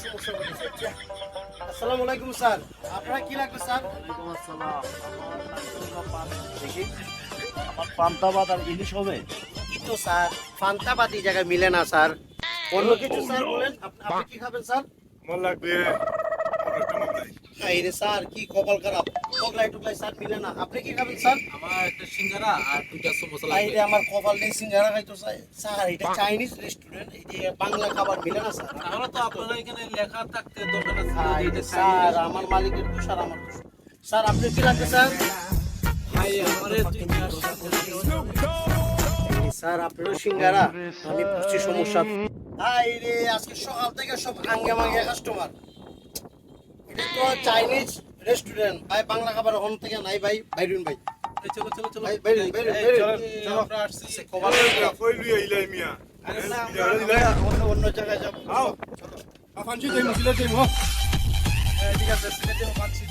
সমস্যা হয়েছে। আসসালামু আলাইকুম স্যার, আপনার কি লাগবে স্যার? ওয়ালাইকুম আসসালাম। দেখি আমার পান্তাবাদ আর ইলিশ হবে। কি তো স্যার, ফান্তাবাদ এই জায়গায় মিলে না স্যার, অন্য কিছু স্যার বলেন। আপনি কি খাবেন স্যার? আমার লাগবে আমার একটা মামলাই। এই রে স্যার, কি কপাল খারাপ, টকলাই টকলাই স্যার মিলে না। আপনি কি খাবেন স্যার? আমার একটা সিঙ্গারা আর দুইটা সমোসা এই লাগবে। রে আমার কপাল নেই, সিঙ্গারা খাইতো স্যার। স্যার এটা চাইনিজ রেস্টুরেন্ট, এই যে বাংলা খাবার মিলে না স্যার। তাহলে তো আপনারা এখানে লেখা থাকতে দরকার আছে যে এই এটা রে স্যার, আমার মালিকের দোষ আর আমার দোষ। স্যার আপনি কি লাগবে স্যার? ভাই আমারে দুইটা এই স্যার আপনারও সিঙ্গারা, আমি বুঝছি সমস্যা। এই রে আজকে সকাল থেকে সব আঙ্গে মাঙ্গে কাস্টমার। এটা তো চাইনিজ রেস্টুরেন্ট ভাই, বাংলা খাবার ওখান থেকে নাই ভাই। বাইরুন ভাই, চলো চলো চলো ভাই বাইরুন বাইরুন এই, বাইরুন। চলো, আমরা আসছি। কপাল কই লুই আইলাই মিয়া। আরে না, অন্য জায়গায় যাবো। আও। আফানজি দেই মুসিলে দেই মো। ঠিক আছে সিলেটে পাচ্ছি।